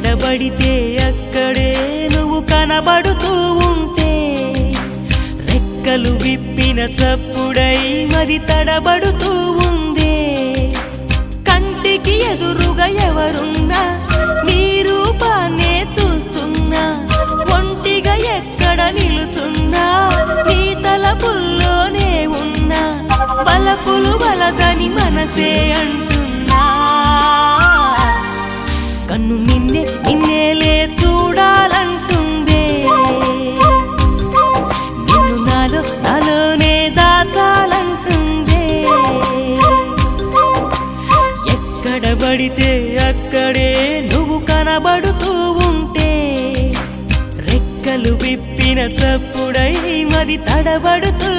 ఎక్కడబడితే అక్కడే నువ్వు కనబడుతూ ఉంటే రెక్కలు విప్పిన చప్పుడై మరి తడబడుతూ ఉందే కంటికి ఎదురుగా ఎవరున్నా నీ రూపాన్నే చూస్తున్నా ఒంటిగా ఎక్కడ నిలుచున్నా నీ తలపుల్లోనే ఉన్నా బలపులు బలదని మనసే అంటున్నా కన్ను నిన్నేలే చూడాలంటుందే నిన్ను నాలోనే దాచాలంటుందే ఎక్కడబడితే అక్కడే నువ్వు కనబడుతూ ఉంటే రెక్కలు విప్పిన చప్పుడై మరి తడబడుతూ